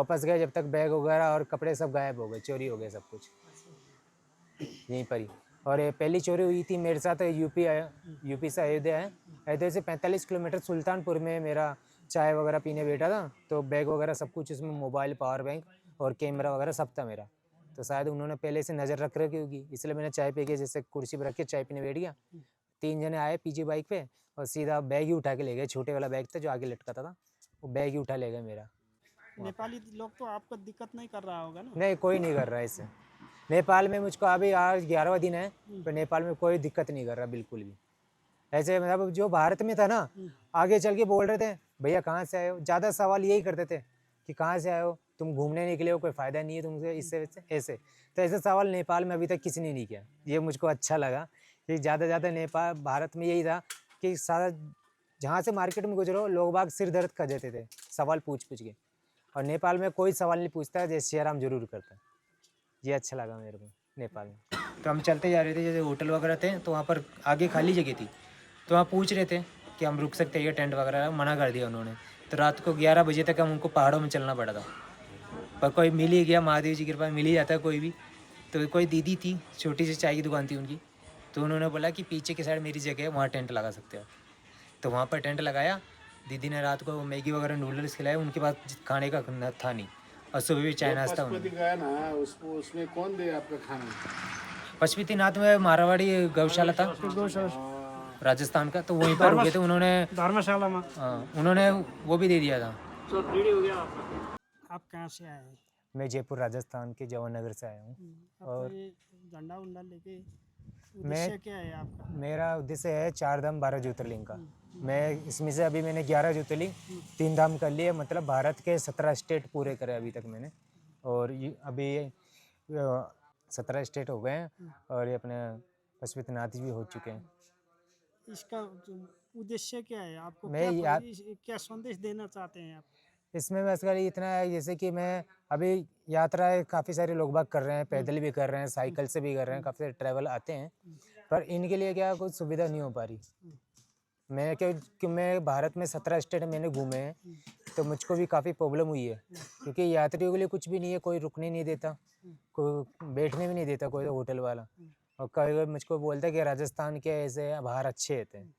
वापस गए जब तक बैग वगैरह और कपड़े सब गायब हो गए, चोरी हो गए सब कुछ यहीं पर ही। और ये पहली चोरी हुई थी मेरे साथ यूपी से अयोध्या है। अयोध्या से 45 किलोमीटर सुल्तानपुर में मेरा चाय वगैरह पीने बैठा था, तो बैग वगैरह सब कुछ उसमें, मोबाइल, पावर बैंक और कैमरा वगैरह सब था मेरा। तो शायद उन्होंने पहले से नज़र रख रखी होगी, इसलिए मैंने चाय पी के जैसे कुर्सी पर रख के चाय पीने बैठ गया। 3 जने आए पीछे बाइक पे और सीधा बैग ही उठा के ले गए। छोटे वाला बैग था जो आगे लटका था, वो बैग ही उठा ले गए मेरा। नेपाली लोग तो आपको दिक्कत नहीं कर रहा होगा ना? नहीं, कोई नहीं कर रहा है इससे। नेपाल में मुझको अभी आज 11वां दिन है, पर नेपाल में कोई दिक्कत नहीं कर रहा बिल्कुल भी। ऐसे मतलब जो भारत में था ना, आगे चल के बोल रहे थे भैया कहाँ से आए हो, ज़्यादा सवाल यही करते थे कि कहाँ से आए हो, तुम घूमने निकले हो, कोई फ़ायदा नहीं है तुमसे, इससे वैसे ऐसे। तो ऐसे सवाल नेपाल में अभी तक किसी ने नहीं किया। ये मुझको अच्छा लगा कि ज़्यादा नेपाल, भारत में यही था कि सारा जहाँ से मार्केट में गुजरो लोग बाग सिर दर्द कर देते थे सवाल पूछ पूछ के, और नेपाल में कोई सवाल नहीं पूछता, जैसे सियाराम जरूर करता। ये अच्छा लगा मेरे को नेपाल में। तो हम चलते जा रहे थे, जैसे होटल वगैरह थे तो वहाँ पर आगे खाली जगह थी, तो वहाँ पूछ रहे थे कि हम रुक सकते हैं ये टेंट वगैरह, मना कर दिया उन्होंने। तो रात को 11 बजे तक हम उनको पहाड़ों में चलना पड़ा था, पर कोई मिल ही गया, महादेव जी की कृपा मिल ही जाता है कोई भी। तो कोई दीदी थी, छोटी सी चाय की दुकान थी उनकी, तो उन्होंने बोला कि पीछे की साइड मेरी जगह है, वहाँ टेंट लगा सकते हो। तो वहाँ पर टेंट लगाया। दीदी ने रात को मैगी वगैरह नूडल्स खिलाए, उनके पास खाने का था नहीं, और सुबह भी चाय नाश्ता पशुपति गया ना, उसको उसमें कौन दे आपका खाना? पशुपतिनाथ में मारवाड़ी गौशाला था राजस्थान का, तो वहीं पर रुके थे उन्होंने, धर्मशाला में। उन्होंने वो भी दे दिया था। आप कहाँ से आए हैं? मैं जयपुर राजस्थान के जवाहर से आया हूँ। आपका और ये झंडा उंडा लेके मैं उद्देश्य क्या है आपका? मेरा उद्देश्य है 4 धाम 12 ज्योतिर्लिंग का। मैं इसमें से अभी मैंने 11 ज्योतिर्लिंग 3 धाम कर लिए, मतलब भारत के 17 स्टेट पूरे करे अभी तक मैंने। और ये अभी 17 स्टेट हो गए हैं, और ये अपने पशुपतिनाथ भी हो चुके हैं। इसका उद्देश्य क्या है आपको? मैं क्या संदेश देना चाहते हैं आप? इसमें बस खाली इतना है, जैसे कि मैं अभी यात्राएं काफ़ी सारे लोग बाग कर रहे हैं, पैदल भी कर रहे हैं, साइकिल से भी कर रहे हैं, काफ़ी सारे ट्रैवल आते हैं, पर इनके लिए क्या कुछ सुविधा नहीं हो पा रही। मैं क्योंकि मैं भारत में 17 स्टेट मैंने घूमे हैं, तो मुझको भी काफ़ी प्रॉब्लम हुई है, क्योंकि यात्रियों के लिए कुछ भी नहीं है, कोई रुकने नहीं देता, कोई बैठने भी नहीं देता कोई होटल वाला। और कई बार मुझको बोलता है कि राजस्थान के ऐसे बाहर अच्छे रहते हैं,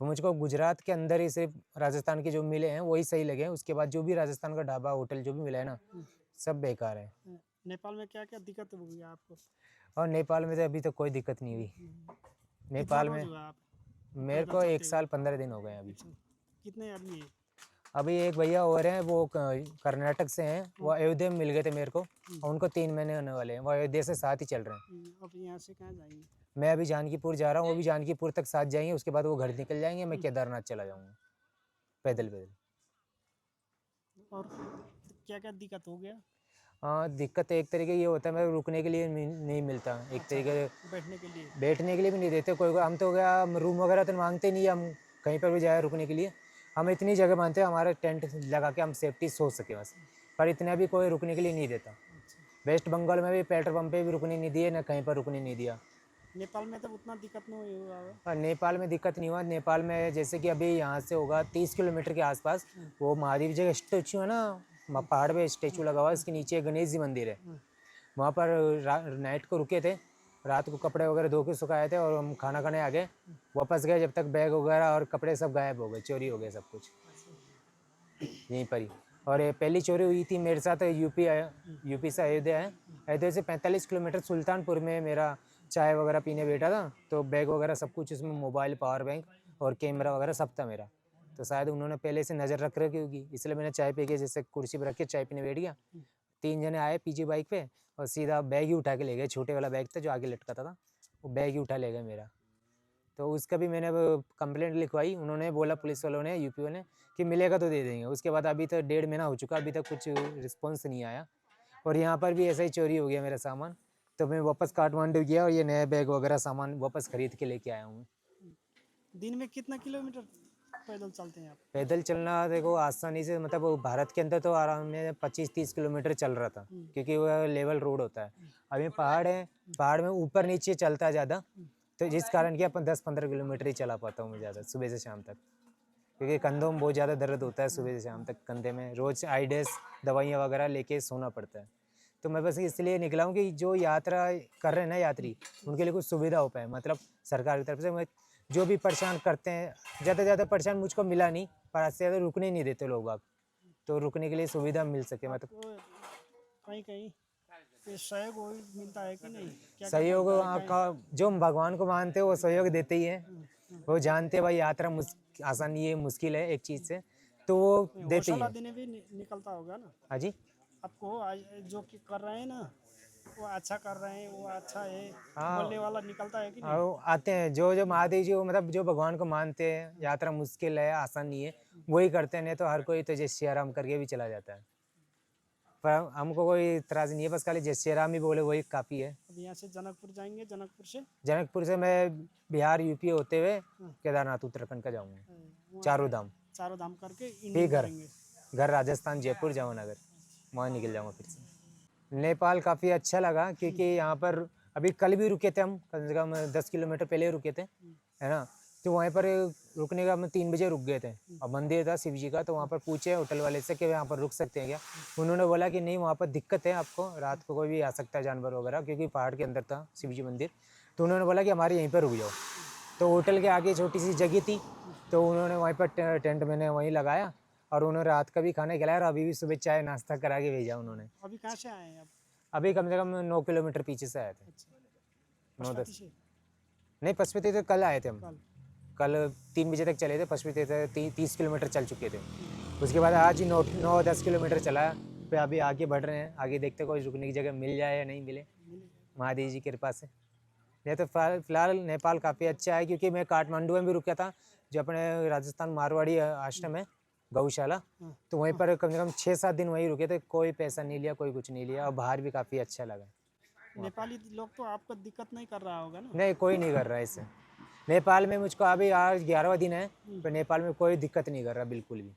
तो मुझको गुजरात के अंदर ही सिर्फ राजस्थान के जो मिले हैं वही सही लगे हैं, उसके बाद जो भी राजस्थान का ढाबा होटल जो भी मिला है ना, सब बेकार है। नेपाल में क्या क्या दिक्कत हुई आपको? और नेपाल में तो अभी तक कोई दिक्कत नहीं हुई। नेपाल कितना में रोज हुआ आप मेरे पैदल को चलते 1 साल 15 दिन हो गए अभी। कितने आदमी हैं? अभी एक भैया और हैं, वो कर्नाटक से हैं, वो अयोध्या में मिल गए थे मेरे को, और उनको 3 महीने होने वाले हैं, वो अयोध्या से साथ ही चल रहे हैं। अब यहाँ से कहाँ जाएंगे? मैं अभी जानकीपुर जा रहा हूँ, वो भी जानकीपुर तक साथ जाएंगे, उसके बाद वो घर निकल जाएंगे, मैं केदारनाथ चला जाऊँगा पैदल पैदल। और क्या क्या दिक्कत हो गया? हाँ, दिक्कत एक तरीके ये होता है, मैं रुकने के लिए नहीं मिलता, एक तरीके से बैठने के लिए भी नहीं देते कोई। हम तो क्या रूम वगैरह तो मांगते नहीं, हम कहीं पर भी जाए रुकने के लिए हम इतनी जगह मानते हैं, हमारा टेंट लगा के हम सेफ्टी सोच सके बस, पर इतना भी कोई रुकने के लिए नहीं देता। वेस्ट बंगाल में भी पेट्रोल पंप पे भी रुकने नहीं दिए, ना कहीं पर रुकने नहीं दिया। नेपाल में तो उतना दिक्कत नहीं हुआ होगा? और नेपाल में दिक्कत नहीं हुआ। नेपाल में जैसे कि अभी यहाँ से होगा 30 किलोमीटर के आसपास, वो महादेव जी का स्टेचू है ना, पहाड़ पे स्टेचू लगा हुआ है, इसके नीचे गणेश जी मंदिर है, वहाँ पर नाइट को रुके थे, रात को कपड़े वगैरह धो के सुखाए थे, और हम खाना खाने आ गए। वापस गए जब तक बैग वगैरह और कपड़े सब गायब हो गए, चोरी हो गए सब कुछ यहीं पर ही। और ये पहली चोरी हुई थी मेरे साथ यूपी से अयोध्या है। अयोध्या से 45 किलोमीटर सुल्तानपुर में मेरा चाय वगैरह पीने बैठा था, तो बैग वगैरह सब कुछ उसमें, मोबाइल, पावर बैंक और कैमरा वगैरह सब था मेरा। तो शायद उन्होंने पहले से नज़र रख रखी होगी, इसलिए मैंने चाय पी के जैसे कुर्सी पर रख के चाय पीने बैठ गया। 3 जने आए पीछे बाइक पे और सीधा बैग ही उठा के ले गए। छोटे वाला बैग था जो आगे लटका था, वो बैग ही उठा ले गए मेरा। तो उसका भी मैंने कंप्लेंट लिखवाई, उन्होंने बोला पुलिस वालों ने, यूपी ने, कि मिलेगा तो दे देंगे। उसके बाद अभी तक 1.5 महीना हो चुका, अभी तक कुछ रिस्पॉन्स नहीं आया। और यहाँ पर भी ऐसा ही चोरी हो गया मेरा सामान, तो मैं वापस काठमांडू गया और ये नया बैग वगैरह सामान वापस खरीद के लेके आया हूँ। दिन में कितना किलोमीटर पैदल चलते हैं आप? पैदल चलना देखो आसानी से, मतलब वो भारत के अंदर तो आराम में 25-30 किलोमीटर चल रहा था, क्योंकि वह लेवल रोड होता है। अभी पहाड़ है, पहाड़ में ऊपर नीचे चलता है ज़्यादा, तो जिस कारण कि अपन 10-15 किलोमीटर ही चला पाता हूँ मैं ज़्यादा, सुबह से शाम तक। क्योंकि कंधों में बहुत ज़्यादा दर्द होता है सुबह से शाम तक कंधे में, रोज़ आइडेस दवाइयाँ वगैरह लेके सोना पड़ता है। तो मैं बस इसलिए निकला हूँ कि जो यात्रा कर रहे हैं ना यात्री, उनके लिए कुछ सुविधा हो पाए, मतलब सरकार की तरफ से। मैं जो भी परेशान करते हैं, ज़्यादा से ज़्यादा परेशान मुझको मिला नहीं, पर आज से ज़्यादा रुकने नहीं देते लोग बाग, तो रुकने के लिए सुविधा मिल सके, मतलब आपको कहीं कहीं ये सहयोग मिलता है कि नहीं? क्या सहयोग का जो भगवान को मानते हैं वो सहयोग देते ही हैं। वो जानते हैं भाई यात्रा आसान नहीं है, मुश्किल है एक चीज़ से, तो वो देते ही हौसला हैं। देने भी निकलता होगा ना हाँ जी, आपको, जो कि कर रहे हैं ना वो अच्छा कर रहे हैं, वो अच्छा है हाँ। बोलने वाला निकलता है कि नहीं? और आते हैं जो जो महादेव जी को, मतलब जो भगवान को मानते हैं, यात्रा मुश्किल है, आसान नहीं है, वही करते हैं। नहीं तो हर कोई तो जय श्री राम करके भी चला जाता है। पर हमको कोई इतराज़ नहीं है, बस खाली जय श्री राम ही बोले वही काफ़ी है। अब यहाँ से जनकपुर जाएंगे, जनकपुर से जनकपुर से मैं बिहार यूपी होते हुए केदारनाथ उत्तराखंड का जाऊँगा, वहाँ चारों धाम, चारों धाम करके फिर इंडिया घर करेंगे। घर राजस्थान, जयपुर, जामनगर, वहाँ निकल जाऊँगा फिर से। नेपाल काफ़ी अच्छा लगा क्योंकि यहाँ पर अभी कल भी रुके थे हम, कम से कम 10 किलोमीटर पहले रुके थे, है ना। तो वहीं पर रुकने का हम 3 बजे रुक गए थे, और मंदिर था शिव जी का, तो वहाँ पर पूछे होटल वाले से कि यहाँ पर रुक सकते हैं क्या। उन्होंने बोला कि नहीं, वहाँ पर दिक्कत है आपको, रात को कोई भी आ सकता है जानवर वगैरह, क्योंकि पहाड़ के अंदर था शिव जी मंदिर। तो उन्होंने बोला कि हमारे यहीं पर रुक जाओ। तो होटल के आगे छोटी सी जगह थी, तो उन्होंने वहीं पर टेंट मैंने वहीं लगाया, और उन्होंने रात का भी खाना खिलाया, और अभी भी सुबह चाय नाश्ता करा के भेजा उन्होंने। अभी कहाँ से आए हैं आप? अभी कम से कम 9 किलोमीटर पीछे से आए थे, अच्छा, 9-10 पशुपति से नहीं, पशुपति तो कल आए थे हम, कल। कल 3 बजे तक चले थे, पशुपति से 30 किलोमीटर चल चुके थे। उसके बाद आज ही 9-10 किलोमीटर चला, फिर अभी आगे बढ़ रहे हैं, आगे देखते कोई रुकने की जगह मिल जाए या नहीं मिले, महादेव जी की कृपा से। नहीं तो फिलहाल नेपाल काफ़ी अच्छा है, क्योंकि मैं काठमांडू में भी रुका था, जो अपने राजस्थान मारवाड़ी आश्रम है, गौशाला, तो वहीं पर कम से कम 6-7 दिन वहीं रुके थे, कोई पैसा नहीं लिया, कोई कुछ नहीं लिया, और बाहर भी काफ़ी अच्छा लगा। नेपाली लोग तो आपको दिक्कत नहीं कर रहा होगा ना? नहीं, कोई नहीं कर रहा है इससे। नेपाल में मुझको अभी आज 11वां दिन है, पर नेपाल में कोई दिक्कत नहीं कर रहा बिल्कुल भी।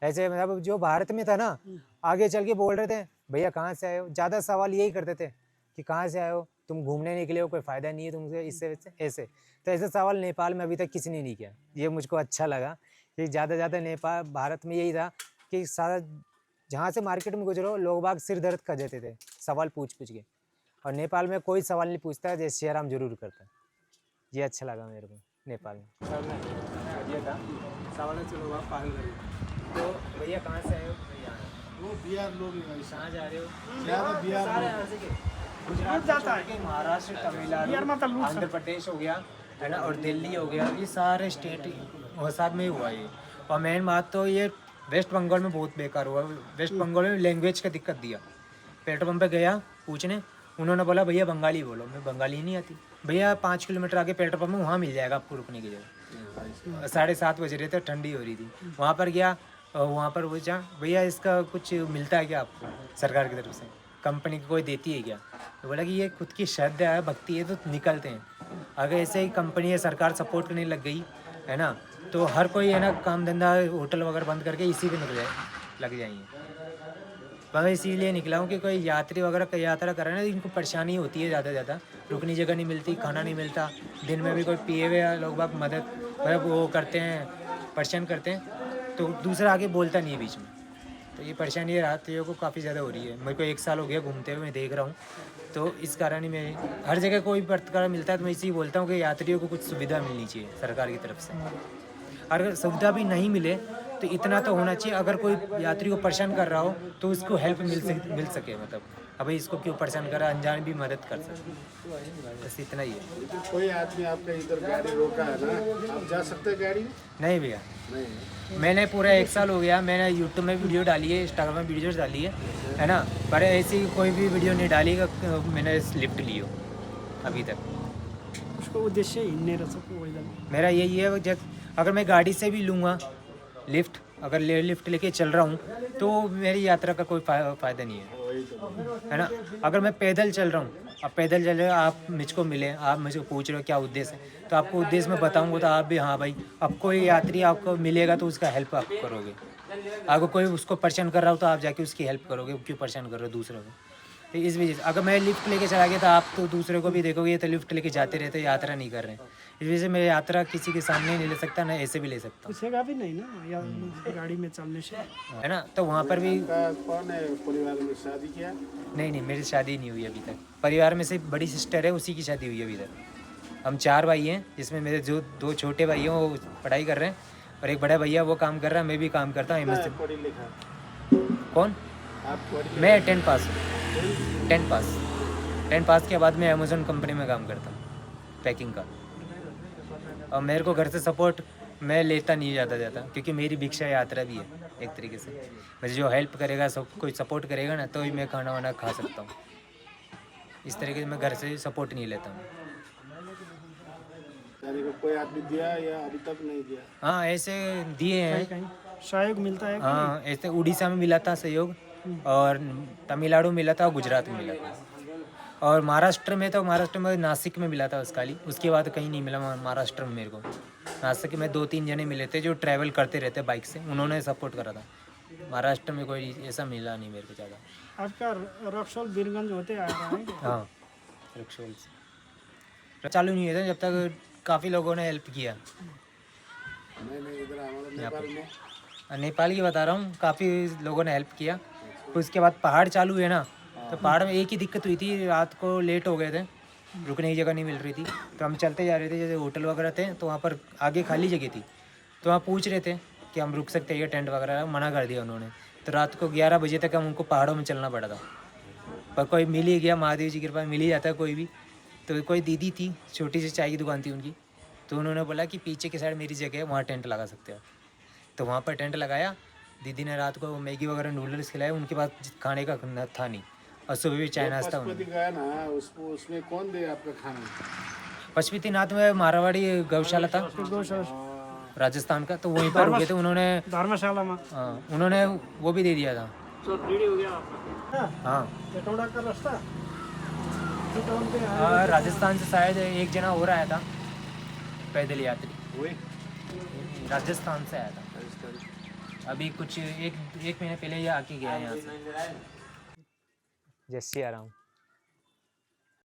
ऐसे मतलब जो भारत में था ना, आगे चल के बोल रहे थे भैया कहाँ से आए हो, ज़्यादा सवाल यही करते थे कि कहाँ से आए हो, तुम घूमने निकले हो, कोई फ़ायदा नहीं है तुमसे, इससे ऐसे। तो ऐसे सवाल नेपाल में अभी तक किसी ने नहीं किया, ये मुझको अच्छा लगा कि ज़्यादा नेपाल, भारत में यही था कि सारा जहाँ से मार्केट में गुजरो लोग बाग सिर दर्द कर देते थे सवाल पूछ पूछ के, और नेपाल में कोई सवाल नहीं पूछता है, जैसे श्री राम जरूर करता है। ये अच्छा लगा मेरे को नेपाल में। ये था सवाल, चलो आप पागल करिए। तो भैया कहाँ से आए हो? वो बिहार लोग हैं, कहाँ जा रहे हो? ज़्यादा बिहार सारे लोग। यहाँ से के गुजरात जाता है, महाराष्ट्र, तमिलनाडु, आंध्र प्रदेश हो गया, है ना, और दिल्ली हो गया, ये सारे स्टेट साथ में ही हुआ ये। और मेन बात तो ये वेस्ट बंगाल में बहुत बेकार हुआ। वेस्ट बंगाल में लैंग्वेज का दिक्कत दिया। पेट्रोल पंप पे गया पूछने, उन्होंने बोला भैया बंगाली बोलो, मैं बंगाली नहीं आती। भैया 5 किलोमीटर आगे पेट्रोल पंप में, वहाँ मिल जाएगा आपको रुकने की जगह। 7:30 बज रहे थे, ठंडी हो रही थी, वहाँ पर गया, वहाँ पर पूछा भैया इसका कुछ मिलता है क्या आपको सरकार की तरफ से, कंपनी की कोई देती है क्या? तो बोला कि ये खुद की श्रद्धा है, भक्ति है, तो निकलते हैं। अगर ऐसे ही कंपनी है, सरकार सपोर्ट करने लग गई है ना, तो हर कोई है ना काम धंधा होटल वगैरह बंद करके इसी पे लग जाएंगे। मैं इसीलिए निकला हूँ कि कोई यात्री वगैरह कई यात्रा कर रहे हैं ना, इनको परेशानी होती है ज़्यादा, रुकने जगह नहीं मिलती, खाना नहीं मिलता, दिन में भी कोई पिए हुए लोग बाग मदद मतलब वो करते हैं, परेशान करते हैं, तो दूसरा आगे बोलता नहीं है बीच में। तो ये परेशानी यात्रियों को काफ़ी ज़्यादा हो रही है। मेरे को 1 साल हो गया घूमते हुए, मैं देख रहा हूँ, तो इस कारण ही मैं हर जगह कोई प्रतिकार मिलता है तो मैं इसी बोलता हूँ कि यात्रियों को कुछ सुविधा मिलनी चाहिए सरकार की तरफ से। अगर सुविधा भी नहीं मिले तो इतना तो होना चाहिए, अगर कोई यात्री को परेशान कर रहा हो तो उसको हेल्प मिल सके, मतलब अभी इसको क्यों परेशान कर रहा है, अनजान भी मदद कर सके, बस इतना ही है। कोई आदमी आपका इधर गाड़ी रोका है ना, आप जा सकते हैं गाड़ी में? नहीं भैया, नहीं। मैंने पूरा 1 साल हो गया, मैंने यूट्यूब में वीडियो डाली है, इंस्टाग्राम में वीडियोस डाली है ना, पर ऐसी कोई भी वीडियो नहीं डाली कि मैंने लिफ्ट ली हो अभी तक। उसको उद्देश्य हिँड्ने रहेछ पैदल। मेरा यही है, जब अगर मैं गाड़ी से भी लूँगा लिफ्ट, अगर लिफ्ट लेके चल रहा हूँ तो मेरी यात्रा का कोई फ़ायदा नहीं है ना। अगर मैं पैदल चल रहा हूँ, अब पैदल चल रहे हो, आप मुझको मिले, आप मुझे पूछ रहे हो क्या उद्देश्य है, तो आपको उद्देश्य मैं बताऊँगा तो आप भी हाँ भाई, अब कोई यात्री आपको मिलेगा तो उसका हेल्प आप करोगे। अगर कोई उसको परेशान कर रहा हो तो आप जाके उसकी हेल्प करोगे, क्यों परेशान कर रहे हो दूसरों को। तो इस वजह से अगर मैं लिफ्ट लेके चला गया तो आप तो दूसरे को भी देखोगे ये तो लिफ्ट लेके जाते रहते यात्रा नहीं कर रहे हैं। इस वजह से मैं यात्रा किसी के सामने नहीं ले सकता ना ऐसे भी ले सकता हूँ, पूछेगा भी नहीं ना या गाड़ी में चलने से। है ना। तो वहाँ पर भी आपका कौन है परिवार में शादी किया? नहीं मेरी शादी नहीं हुई अभी तक। परिवार में से बड़ी सिस्टर है उसी की शादी हुई है अभी तक। हम 4 भाई हैं जिसमें मेरे जो 2 छोटे भाई हैं वो पढ़ाई कर रहे हैं और एक बड़ा भैया वो काम कर रहा है, मैं भी काम करता हूँ MS से। पढ़ी लिखा? कौन? आप पढ़ी? मैं 10 पास हूँ। 10 पास के बाद मैं अमेज़न कंपनी में काम करता हूँ पैकिंग का। और मेरे को घर से सपोर्ट मैं लेता नहीं ज़्यादा क्योंकि मेरी भिक्षा यात्रा भी है एक तरीके से। मुझे जो हेल्प करेगा सब कोई सपोर्ट करेगा ना तो ही मैं खाना वाना खा सकता हूँ। इस तरीके से मैं घर से सपोर्ट नहीं लेता हूँ। यानी को कोई आदमी दिया या अभी तक नहीं दिया? हाँ ऐसे दिए हैं। कहीं सहयोग मिलता है? हाँ ऐसे उड़ीसा में मिला था सहयोग और तमिलनाडु मिला था और गुजरात में मिला था और महाराष्ट्र में नासिक में मिला था उसके बाद कहीं नहीं मिला महाराष्ट्र में। मेरे को नासिक में 2-3 जने मिले थे जो ट्रैवल करते रहते बाइक से, उन्होंने सपोर्ट करा था। महाराष्ट्र में कोई ऐसा मिला नहीं मेरे को ज़्यादा। आपका रक्सौल बीरगंज होते आ रहा है? हाँ रक्सौल से चालू नहीं हुआ था जब तक काफ़ी लोगों ने हेल्प किया। नहीं इधर हमारे नेपाल में। नेपाल की बता रहा हूँ, काफ़ी लोगों ने हेल्प किया। उसके बाद पहाड़ चालू है ना, तो पहाड़ में एक ही दिक्कत हुई थी, रात को लेट हो गए थे, रुकने की जगह नहीं मिल रही थी। तो हम चलते जा रहे थे, जैसे होटल वगैरह थे तो वहाँ पर आगे खाली जगह थी, तो वहाँ पूछ रहे थे कि हम रुक सकते हैं ये टेंट वगैरह, मना कर दिया उन्होंने। तो रात को 11 बजे तक हम उनको पहाड़ों में चलना पड़ा था, पर कोई मिल ही गया, महादेव जी की कृपा मिल ही जाता है कोई भी। तो कोई दीदी थी, छोटी सी चाय की दुकान थी उनकी, तो उन्होंने बोला कि पीछे की साइड मेरी जगह है, वहाँ टेंट लगा सकते हो। तो वहाँ पर टेंट लगाया। दीदी ने रात को मैगी वगैरह नूडल्स खिलाए, उनके पास खाने का था नहीं, और सुबह भी चाय नाश्ता पशुपति गया ना, उसमें कौन दे आपका खाना? पशुपतिनाथ में मारवाड़ी गौशाला था राजस्थान का, तो वहीं पर रुके थे उन्होंने धर्मशाला में। हाँ, उन्होंने वो भी दे दिया था। हाँ चटौड़ा का रास्ता राजस्थान से शायद एक जना और आया था पैदल यात्री, वही राजस्थान से आया था। अभी कुछ एक महीने पहले ये आके गया यहाँ से। जय सिया राम।